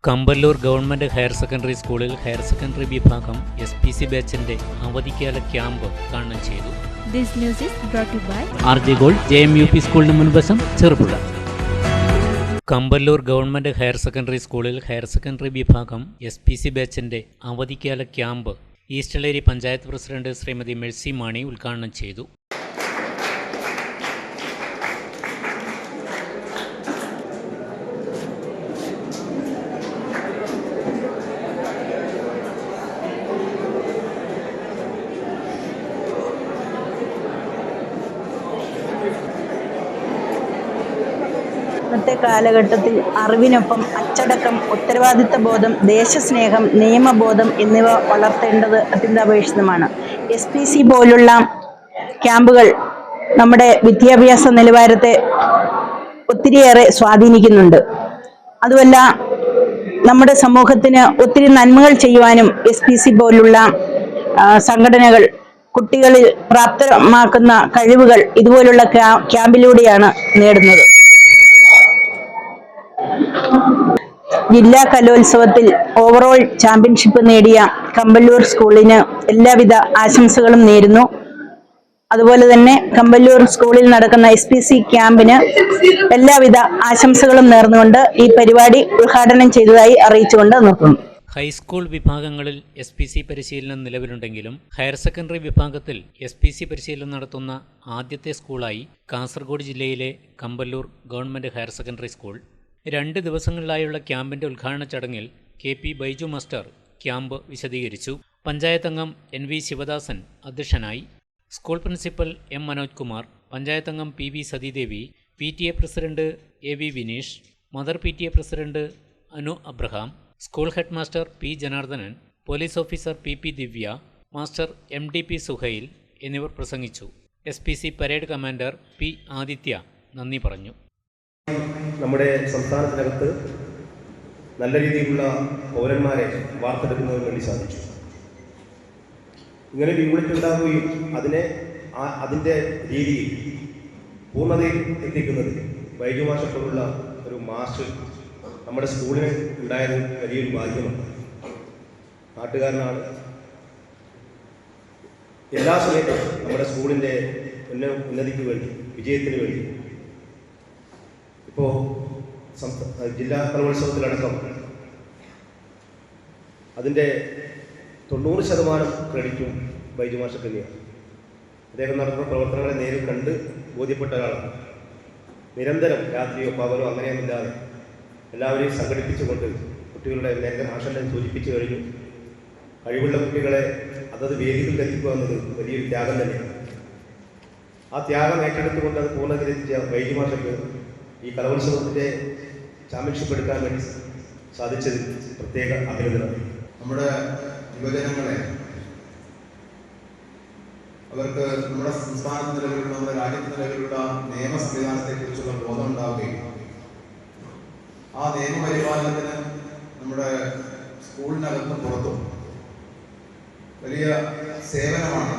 Kampallur government higher secondary സ്കൂളിൽ higher secondary വിഭാഗം SPC ബാച്ചിന്റെ അവധിക്കാല ക്യാമ്പ് ഉദ്ഘാടനം ചെയ്തു. RJ Gold JMUP സ്കൂളിന് മുൻവശം Cherupuzha. Kampallur government higher secondary സ്കൂളിൽ ഹയർ സെക്കൻഡറി വിഭാഗം SPC ബാച്ചിന്റെ അവധിക്കാല camp East Eleri panchayat president Shrimati Mercy Mani ഉദ്ഘാടനം ചെയ്തു. ഇന്നത്തെ കാലഘട്ടത്തിൽ അറിവിനൊപ്പം അച്ചടക്കം, ഉത്തരവാദിത്ത ബോധം, ദേശസ്നേഹം, നിയമബോധം എന്നിവ വളർത്തേണ്ടത് അത്യന്താപേക്ഷിതമാണ്. SPC പോലുള്ള ക്യാമ്പുകൾ നമ്മുടെ വിദ്യാഭ്യാസ നിലവാരത്തെ ഒത്തിരിയേറെ സ്വാധീനിക്കുന്നുണ്ട്. അതുമല്ല, നമ്മുടെ സമൂഹത്തിന് ഒത്തിരി നന്മകൾ ചെയ്യുവാനും SPC പോലുള്ള സംഘടനകൾ കുട്ടികളിൽ പ്രാപ്തമാക്കുന്ന കഴിവുകൾ ഇതുപോലുള്ള ക്യാമ്പിലൂടെയാണ് നേടുന്നത്. ജില്ലാ കലോത്സവത്തിൽ ഓവറോൾ ചാമ്പ്യൻഷിപ്പ് നേടിയ കമ്പല്ലൂർ സ്കൂളിന് എല്ലാവിധ ആശംസകളും നേരുന്നു. അതുപോലെ തന്നെ കമ്പല്ലൂർ സ്കൂളിൽ നടക്കുന്ന SPC ക്യാമ്പിന് എല്ലാവിധ ആശംസകളും നേർന്നുകൊണ്ട് ഈ പരിപാടി ഉദ്ഘാടനം ചെയ്തതായി അറിയിച്ചുകൊണ്ട് നിർത്തുന്നു. ഹൈസ്കൂൾ വിഭാഗങ്ങളിൽ SPC പരിശീലനം നിലവിലുണ്ടെങ്കിലും ഹയർ സെക്കൻഡറി വിഭാഗത്തിൽ SPC പരിശീലനം നടത്തുന്ന ആദ്യത്തെ സ്കൂളായി കാസർഗോഡ് ജില്ലയിലെ Kampallur government higher secondary school. 2 ദിവസങ്ങളിലായുള്ള ക്യാമ്പിൻ്റെ ഉദ്ഘാടന ചടങ്ങിൽ KP ബൈജു മാസ്റ്റർ ക്യാമ്പ് വിശദീകരിച്ചു. പഞ്ചായത്ത് അംഗം NV ശിവദാസൻ അധ്യക്ഷനായി. School principal M Manoj Kumar, panchayat അംഗം PV Sathidevi, PTA president AV Vineesh, mother PTA president Anu Abraham, school head master P Janardhanan, police officer PP ദിവ്യ, മാസ്റ്റർ MDP സുഹൈൽ എന്നിവർ പ്രസംഗിച്ചു. SPC parade commander P Aditya നന്ദി പറഞ്ഞു. നമ്മുടെ സംസ്ഥാനത്തിനകത്ത് നല്ല രീതിയിലുള്ള പൗരന്മാരെ വാർത്തെടുക്കുന്നതിന് വേണ്ടി സാധിച്ചു. ഇങ്ങനെ യൂണിറ്റ് ഉണ്ടാവുകയും അതിൻ്റെ രീതിയിൽ പൂർണ്ണതയിൽ എത്തിക്കുന്നത് ബൈജു മാഷെ പോലുള്ള ഒരു മാസ്റ്റർ നമ്മുടെ സ്കൂളിന് ഉണ്ടായത് വലിയൊരു ഭാഗ്യമാണ്. നാട്ടുകാരനാണ്. എല്ലാ സമയത്തും നമ്മുടെ സ്കൂളിൻ്റെ ഉന്നതിക്ക് വേണ്ടി, വിജയത്തിന് വേണ്ടി ഇപ്പോൾ ജില്ലാ കലോത്സവത്തിലടക്കം അതിൻ്റെ 90% ക്രെഡിറ്റും ബൈജു മാഷ് തന്നെയാണ്. അദ്ദേഹം നടത്തുന്ന പ്രവർത്തനങ്ങളെ നേരിൽ കണ്ട് ബോധ്യപ്പെട്ട ഒരാളാണ്. നിരന്തരം രാത്രിയോ പകലോ അങ്ങനെയൊന്നുമില്ലാതെ എല്ലാവരെയും സംഘടിപ്പിച്ചുകൊണ്ട് കുട്ടികളുടെ നേരത്തെ മാഷെല്ലാം സൂചിപ്പിച്ചു കഴിഞ്ഞു. കഴിവുള്ള കുട്ടികളെ അതത് വേദികളിൽ എത്തിക്കുക എന്നത് വലിയൊരു ത്യാഗം തന്നെയാണ്. ആ ത്യാഗം ഏറ്റെടുത്തുകൊണ്ട് അത് പൂർണ്ണകരിച്ച ബൈജു മാഷക്ക് ഈ കലോത്സവത്തിൻ്റെ ചാമ്പ്യൻഷിപ്പ് എടുക്കാൻ വേണ്ടി സാധിച്ചതിൽ പ്രത്യേക അഭിനന്ദനം. നമ്മുടെ യുവജനങ്ങളെ അവർക്ക് നമ്മുടെ സംസ്ഥാന നിലവിലുള്ള, നമ്മുടെ രാജ്യത്ത് നിലവിലുള്ള നിയമ സംവിധാനത്തെക്കുറിച്ചുള്ള ബോധം ഉണ്ടാവുകയും ആ നിയമപരിപാലനത്തിന് നമ്മുടെ സ്കൂളിനകത്തും പുറത്തും വലിയ സേവനമാണ്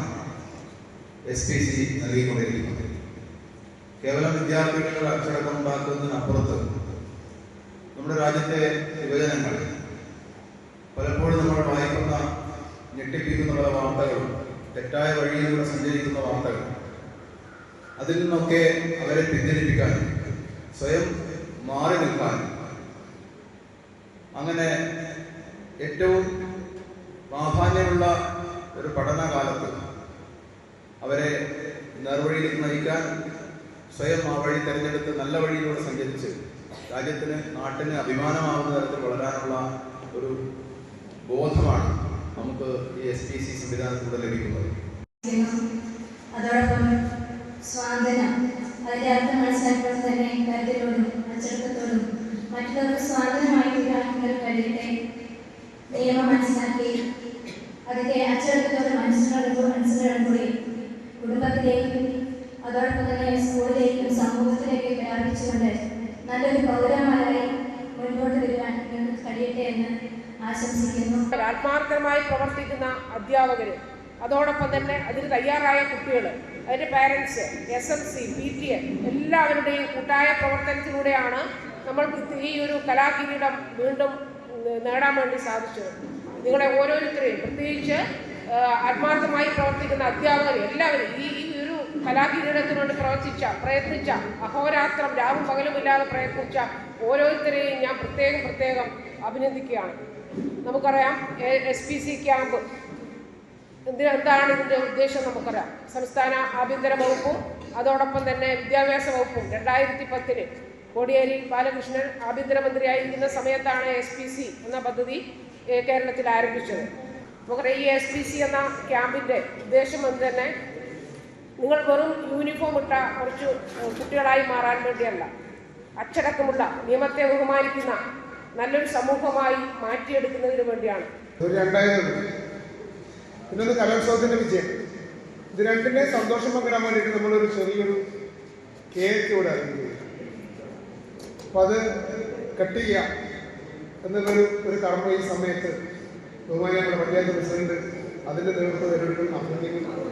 SPC നൽകിക്കൊണ്ടിരിക്കുന്നത്. കേവലം വിദ്യാർത്ഥികളുടെ അച്ചടക്കം ഉണ്ടാക്കുന്നതിനപ്പുറത്ത് നമ്മുടെ രാജ്യത്തെ യുവജനങ്ങൾ പലപ്പോഴും നമ്മൾ വായിക്കുന്ന ഞെട്ടിപ്പിക്കുന്ന വാർത്തകളും തെറ്റായ വഴിയിലൂടെ സഞ്ചരിക്കുന്ന വാർത്തകൾ, അതിൽ നിന്നൊക്കെ അവരെ പിന്തിരിപ്പിക്കാൻ, സ്വയം മാറി നിൽക്കാൻ, അങ്ങനെ ഏറ്റവും പ്രാധാന്യമുള്ള ഒരു പഠനകാലത്ത് അവരെ നേർവഴിയിലേക്ക് നയിക്കാൻ സ്വയം ആ വഴി തിരഞ്ഞെടുത്ത് നല്ല വഴിയിലൂടെ സഞ്ചരിച്ച് രാജ്യത്തിന്, നാട്ടിന് അഭിമാനമാകുന്ന തരത്തിൽ വളരാനുള്ള ഒരു ബോധമാണ് നമുക്ക് ഈ SPC സംവിധാനത്തിലൂടെ ലഭിക്കുന്നത്. അതോടൊപ്പം സ്വാതന്ത്ര്യം, അതിന്റെ അർത്ഥം മനസ്സിലാക്കുമ്പോൾ തന്നെ കരുതലോടും അച്ചടക്കത്തോടും മറ്റുള്ളവർക്ക് സ്വാതന്ത്ര്യമായി തീരാൻ കഴിയട്ടെ. നിയമം മനസ്സിലാക്കി അതിന്റെ അച്ചടക്കത്തോടും അനുസരണത്തോടും കൂടി കുടുംബത്തിലേക്കും അതോടൊപ്പം തന്നെ സ്കൂളിലേക്കും സമൂഹത്തിലേക്കും വ്യാപിച്ചുകൊണ്ട് നല്ലൊരു പൗരന്മാരായി മുൻപോട്ട് വരുവാൻ നിങ്ങൾക്ക് കഴിയട്ടെ എന്ന് ആശംസിക്കുന്നു. ആത്മാർത്ഥമായി പ്രവർത്തിക്കുന്ന അധ്യാപകർ, അതോടൊപ്പം തന്നെ അതിന് തയ്യാറായ കുട്ടികൾ, അതിൻ്റെ പാരൻസ്, SMC, PTA എല്ലാവരുടെയും കൂട്ടായ പ്രവർത്തനത്തിലൂടെയാണ് നമ്മൾ ഈ ഒരു കലാകിരീടം വീണ്ടും നേടാൻ വേണ്ടി സാധിച്ചത്. നിങ്ങളെ ഓരോരുത്തരെയും, പ്രത്യേകിച്ച് ആത്മാർത്ഥമായി പ്രവർത്തിക്കുന്ന അധ്യാപകർ എല്ലാവരും, ഈ ഒരു കലാകിരീടത്തിന് വേണ്ടി പ്രയത്നിച്ച അഹോരാത്രം രാവും പകലുമില്ലാതെ പ്രയത്നിച്ച ഓരോരുത്തരെയും ഞാൻ പ്രത്യേകം അഭിനന്ദിക്കുകയാണ്. നമുക്കറിയാം SPC ക്യാമ്പ് എന്താണ് ഇതിൻ്റെ ഉദ്ദേശം നമുക്കറിയാം. സംസ്ഥാന ആഭ്യന്തര വകുപ്പും അതോടൊപ്പം തന്നെ വിദ്യാഭ്യാസ വകുപ്പും 2010 കോടിയേരി ബാലകൃഷ്ണൻ ആഭ്യന്തരമന്ത്രിയായിരിക്കുന്ന സമയത്താണ് SPC എന്ന പദ്ധതി കേരളത്തിൽ ആരംഭിച്ചത്. നമുക്കറിയാം ഈ SPC എന്ന ക്യാമ്പിൻ്റെ ഉദ്ദേശം എന്ന് തന്നെ നിങ്ങൾ വെറും യൂണിഫോം ഇട്ട കുറച്ച് കുട്ടികളായി മാറാൻ വേണ്ടിയല്ല, അച്ചടക്കമുള്ള, നിയമത്തെ ബഹുമാനിക്കുന്ന നല്ലൊരു സമൂഹമായി മാറ്റിയെടുക്കുന്നതിന് വേണ്ടിയാണ്. ഇന്നൊന്ന് കലോത്സവത്തിൻ്റെ വിജയം, ഇത് രണ്ടിനെ സന്തോഷം പങ്കിടാൻ വേണ്ടിയിട്ട് നമ്മളൊരു ചെറിയൊരു കേക്ക് ഇവിടെ അറിയുകയാണ്. അപ്പം അത് കട്ട് ചെയ്യാം എന്നുള്ളൊരു കർമ്മ ഈ സമയത്ത് ബഹുമാനിയ നമ്മുടെ പഞ്ചായത്ത് പ്രസിഡന്റ് അതിൻ്റെ നേതൃത്വം ഏറ്റെടുക്കുന്ന അഭ്യർത്ഥിക്കുന്നു.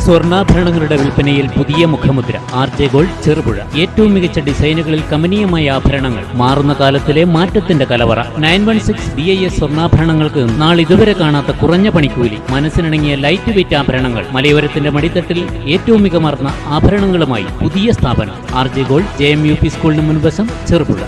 സ്വർണ്ണാഭരണങ്ങളുടെ വിൽപ്പനയിൽ പുതിയ മുഖമുദ്ര RJ ഗോൾഡ് ചെറുപുഴ. ഏറ്റവും മികച്ച ഡിസൈനുകളിൽ കമനീയമായ ആഭരണങ്ങൾ, മാറുന്ന കാലത്തിലെ മാറ്റത്തിന്റെ കലവറ. 916 BIS സ്വർണ്ണാഭരണങ്ങൾക്ക് നാളിതുവരെ കാണാത്ത കുറഞ്ഞ പണിക്കൂലി, മനസ്സിനിണങ്ങിയ ലൈറ്റ് വെയ്റ്റ് ആഭരണങ്ങൾ, മലയോരത്തിന്റെ മടിത്തട്ടിൽ ഏറ്റവും മികമാർന്ന ആഭരണങ്ങളുമായി പുതിയ സ്ഥാപനം RJ ഗോൾഡ്, JMUP സ്കൂളിന് മുൻവശം, ചെറുപുഴ.